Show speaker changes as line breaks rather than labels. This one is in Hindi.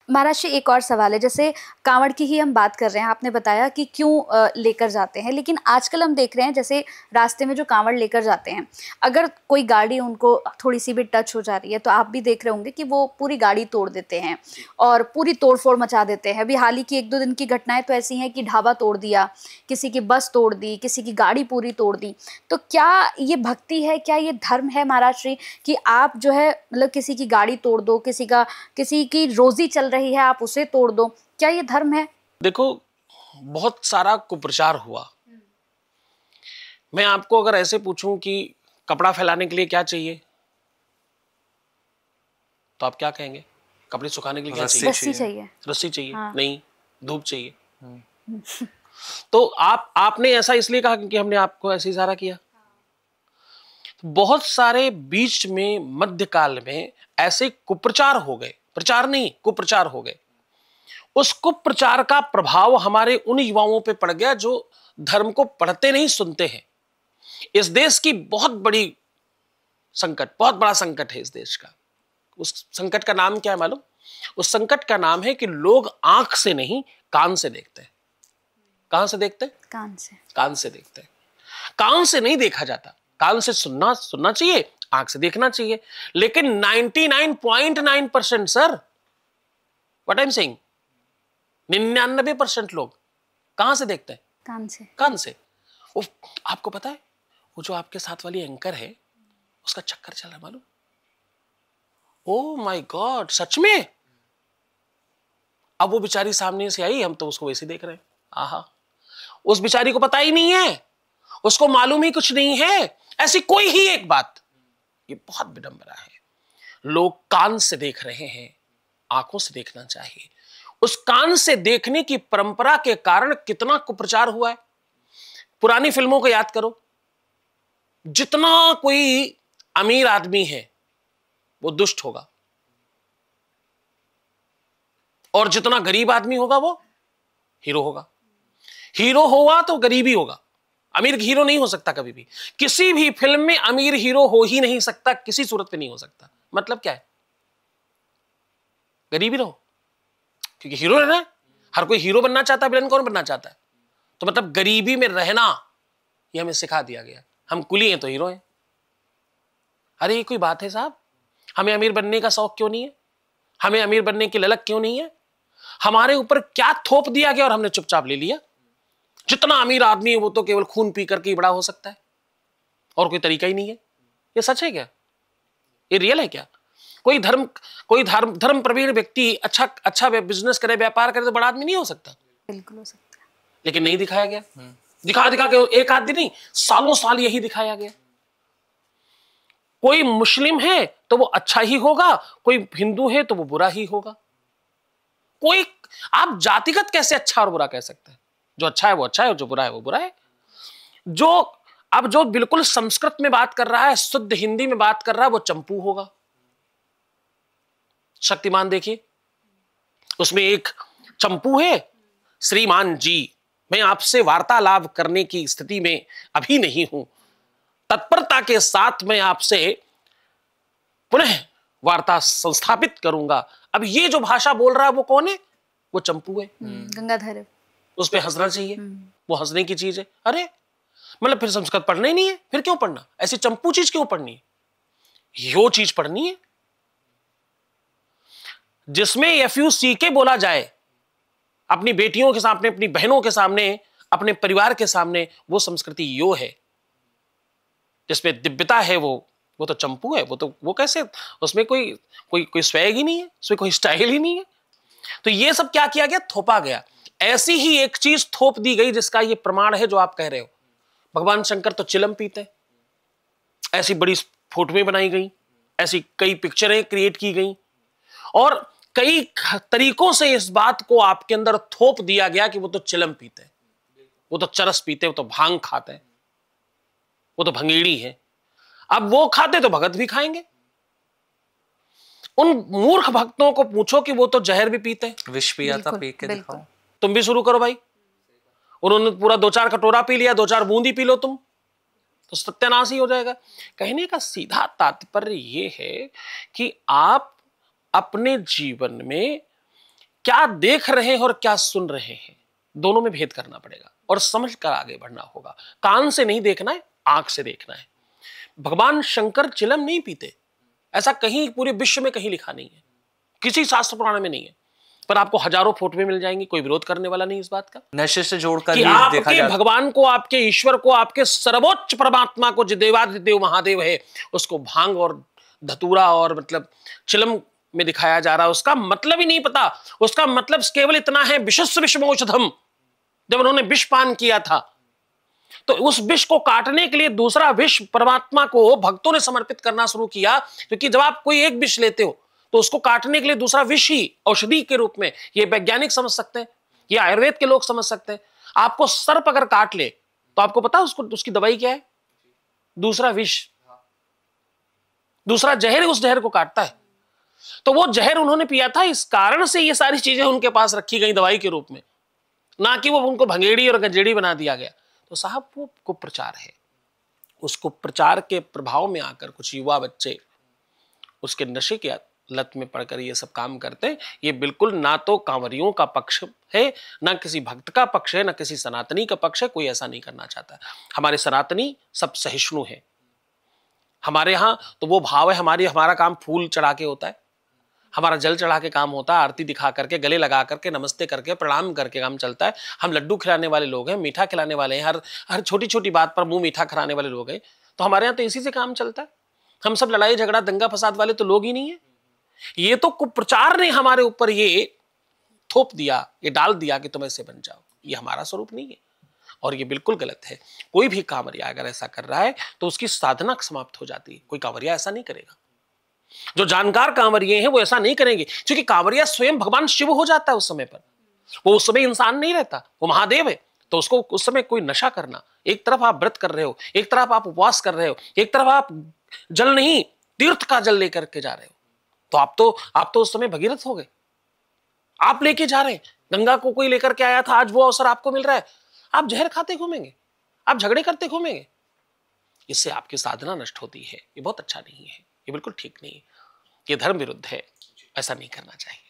महाराज जी, एक और सवाल है। जैसे कांवड़ की ही हम बात कर रहे हैं, आपने बताया कि क्यों लेकर जाते हैं, लेकिन आजकल हम देख रहे हैं जैसे रास्ते में जो कांवड़ लेकर जाते हैं, अगर कोई गाड़ी उनको थोड़ी सी भी टच हो जा रही है तो आप भी देख रहे होंगे कि वो पूरी गाड़ी तोड़ देते हैं और पूरी तोड़फोड़ मचा देते हैं। अभी हाल ही की 1-2 दिन की घटनाएं तो ऐसी हैं कि ढाबा तोड़ दिया, किसी की बस तोड़ दी, किसी की गाड़ी पूरी तोड़ दी। तो क्या ये भक्ति है, क्या ये धर्म है महाराज श्री, कि आप जो है मतलब किसी की गाड़ी तोड़ दो, किसी की रोजी चल रही है आप उसे तोड़ दो, क्या ये धर्म है?
देखो, बहुत सारा कुप्रचार हुआ। मैं आपको अगर ऐसे पूछूं कि कपड़ा फैलाने के लिए क्या चाहिए, तो आप क्या कहेंगे? कपड़े सुखाने के लिए क्या चाहिए?
रस्सी चाहिए।
रस्सी चाहिए।
हाँ।
नहीं, धूप चाहिए। तो आपने ऐसा इसलिए कहा क्योंकि हमने आपको ऐसे इशारा किया। बहुत सारे बीच में मध्यकाल में ऐसे कुप्रचार हो गए, प्रचार नहीं कुप्रचार हो गए। उस कुप्रचार का प्रभाव हमारे उन युवाओं पे पड़ गया जो धर्म को पढ़ते नहीं, सुनते हैं। इस देश की बहुत बड़ी संकट, बहुत बड़ा संकट है इस देश का। उस संकट का नाम क्या है मालूम? उस संकट का नाम है कि लोग आंख से नहीं कान से देखते हैं। कहां से देखते हैं?
कान से। कान
से देखते हैं। कान से नहीं देखा जाता। कान से सुनना चाहिए, आंख से देखना चाहिए। लेकिन 99.9% sir, what I am saying, 99% लोग कहां से देखते हैं?
कान से।
कान से। वो आपको पता है, वो जो आपके साथ वाली एंकर है उसका चक्कर चल रहा है मालूम? ओ माय गॉड, सच में? अब वो बेचारी सामने से आई, हम तो उसको वैसे देख रहे हैं। आहा, उस बेचारी को पता ही नहीं है, उसको मालूम ही कुछ नहीं है ऐसी कोई ही एक बात। ये बहुत विडंबना है। लोग कान से देख रहे हैं, आंखों से देखना चाहिए। उस कान से देखने की परंपरा के कारण कितना कुप्रचार हुआ है। पुरानी फिल्मों को याद करो, जितना कोई अमीर आदमी है वो दुष्ट होगा, और जितना गरीब आदमी होगा वो हीरो होगा। हीरो होगा तो गरीबी होगा, अमीर हीरो नहीं हो सकता कभी भी। किसी भी फिल्म में अमीर हीरो हो ही नहीं सकता, किसी सूरत पे नहीं हो सकता। मतलब क्या है? गरीबी रहो, क्योंकि हीरो रहना है। हर कोई हीरो बनना चाहता है, विलन कौन बनना चाहता है? तो मतलब गरीबी में रहना ये हमें सिखा दिया गया। हम कुली हैं तो हीरो हैं। अरे ये कोई बात है साहब? हमें अमीर बनने का शौक क्यों नहीं है? हमें अमीर बनने की ललक क्यों नहीं है? हमारे ऊपर क्या थोप दिया गया और हमने चुपचाप ले लिया? जितना अमीर आदमी है वो तो केवल खून पी करके ही बड़ा हो सकता है, और कोई तरीका ही नहीं है। ये सच है क्या? ये रियल है क्या? कोई धर्म प्रवीण व्यक्ति अच्छा बिजनेस करे, व्यापार करे तो बड़ा आदमी नहीं हो सकता?
बिल्कुल हो सकता है।
लेकिन नहीं दिखाया गया। दिखा के एक आदमी नहीं, सालों साल यही दिखाया गया। कोई मुस्लिम है तो वो अच्छा ही होगा, कोई हिंदू है तो वो बुरा ही होगा। कोई, आप जातिगत कैसे अच्छा और बुरा कह सकते हैं? जो अच्छा है वो अच्छा है, और जो बुरा है वो बुरा है। जो बिल्कुल संस्कृत में बात कर रहा है, शुद्ध हिंदी में बात कर रहा है, वो चंपू होगा। शक्तिमान देखिए, उसमें एक चंपू है, श्रीमान जी मैं आपसे वार्तालाप करने की स्थिति में अभी नहीं हूं, तत्परता के साथ मैं आपसे पुनः वार्ता संस्थापित करूंगा। अब ये जो भाषा बोल रहा है वो कौन है? वो चंपू है।
गंगाधर है।
उस पे हंसना चाहिए, वो हंसने की चीज है। अरे मतलब फिर संस्कृत पढ़ना ही नहीं है, फिर क्यों पढ़ना? ऐसी चंपू चीज क्यों पढ़नी है? यो चीज पढ़नी है जिसमें FUCK बोला जाए अपनी बेटियों के सामने, अपनी बहनों के सामने, अपने परिवार के सामने। वो संस्कृति यो है जिसमें दिव्यता है। वो तो चंपू है। वो कैसे? उसमें कोई स्वैग ही नहीं है, उसमें कोई स्टाइल ही नहीं है। तो ये सब क्या किया गया? थोपा गया। ऐसी ही एक चीज थोप दी गई जिसका ये प्रमाण है जो आप कह रहे हो। भगवान शंकर तो चिलम पीते, ऐसी बड़ी फोटोएं बनाई गई, ऐसी कई पिक्चरें क्रिएट की गई, और कई तरीकों से इस बात को आपके अंदर थोप दिया गया कि वो तो चिलम पीते, वो तो चरस पीते, वो तो भांग खाते, वो तो भंगेड़ी है। अब वो खाते तो भगत भी खाएंगे। उन मूर्ख भक्तों को पूछो कि वो तो जहर भी पीते हैं।
विष पिया था, पी के दिखाओ।
तुम भी शुरू करो भाई। उन्होंने पूरा 2-4 कटोरा पी लिया, 2-4 बूंदी पी लो तुम, तो सत्यानाश ही हो जाएगा। कहने का सीधा तात्पर्य यह है कि आप अपने जीवन में क्या देख रहे हैं और क्या सुन रहे हैं, दोनों में भेद करना पड़ेगा और समझ कर आगे बढ़ना होगा। कान से नहीं देखना है, आंख से देखना है। भगवान शंकर चिलम नहीं पीते, ऐसा कहीं पूरे विश्व में कहीं लिखा नहीं है, किसी शास्त्र पुराण में नहीं है, पर आपको हजारों फोटो मिल जाएंगी, कोई विरोध करने वाला नहीं इस बात का।
नशे से जोड़कर
कि आपके भगवान को, आपके ईश्वर को, आपके सर्वोच्च परमात्मा को, जो देवादिदेव महादेव है, उसको भांग और धतूरा और मतलब चिलम में दिखाया जा रहा है। उसका मतलब ही नहीं पता, उसका मतलब केवल इतना है, विशस्व विषमौषधम। जब उन्होंने विष पान किया था तो उस विष को काटने के लिए दूसरा विष परमात्मा को भक्तों ने समर्पित करना शुरू किया, क्योंकि जब आप कोई एक विष लेते हो तो उसको काटने के लिए दूसरा विष ही औषधि के रूप में, ये वैज्ञानिक समझ सकते हैं, ये आयुर्वेद के लोग समझ सकते हैं। आपको सर्प अगर काट ले तो आपको पता है उसको, उसकी दवाई क्या है? दूसरा विष, दूसरा जहर उस जहर को काटता है। तो वो जहर उन्होंने पिया था, इस कारण से ये सारी चीजें उनके पास रखी गई दवाई के रूप में, ना कि वो उनको भंगेड़ी और गंजेड़ी बना दिया गया। तो साहब वो कुप्रचार है, उसको प्रचार के प्रभाव में आकर कुछ युवा बच्चे उसके नशे के लत में पड़कर ये सब काम करते हैं। ये बिल्कुल ना तो कांवरियों का पक्ष है, ना किसी भक्त का पक्ष है, ना किसी सनातनी का पक्ष है। कोई ऐसा नहीं करना चाहता। हमारे सनातनी सब सहिष्णु है। हमारे यहाँ तो वो भाव है, हमारा काम फूल चढ़ा के होता है, हमारा जल चढ़ा के काम होता है, आरती दिखा करके, गले लगा करके, नमस्ते करके, प्रणाम करके काम चलता है। हम लड्डू खिलाने वाले लोग हैं, मीठा खिलाने वाले हैं, हर छोटी छोटी बात पर मुंह मीठा कराने वाले लोग हैं। तो हमारे यहाँ तो इसी से काम चलता है। हम सब लड़ाई झगड़ा दंगा फसाद वाले तो लोग ही नहीं है। ये तो कुप्रचार ने हमारे ऊपर ये थोप दिया, ये डाल दिया कि तुम ऐसे बन जाओ। ये हमारा स्वरूप नहीं है और ये बिल्कुल गलत है। कोई भी कांवरिया अगर ऐसा कर रहा है तो उसकी साधना समाप्त हो जाती है। कोई कांवरिया ऐसा नहीं करेगा। जो जानकार कांवरिये हैं वो ऐसा नहीं करेंगे, क्योंकि कांवरिया स्वयं भगवान शिव हो जाता है उस समय पर। वो उस समय इंसान नहीं रहता, वो महादेव है। तो उसको उस समय कोई नशा करना, एक तरफ आप व्रत कर रहे हो, एक तरफ आप उपवास कर रहे हो, एक तरफ आप जल नहीं तीर्थ का जल लेकर के जा रहे हो, तो आप तो उस समय भगीरथ हो गए। आप लेके जा रहे हैं, गंगा को कोई लेकर के आया था, आज वो अवसर आपको मिल रहा है, आप जहर खाते घूमेंगे, आप झगड़े करते घूमेंगे। इससे आपकी साधना नष्ट होती है। ये बहुत अच्छा नहीं है, ये बिल्कुल ठीक नहीं है, ये धर्म विरुद्ध है, ऐसा नहीं करना चाहिए।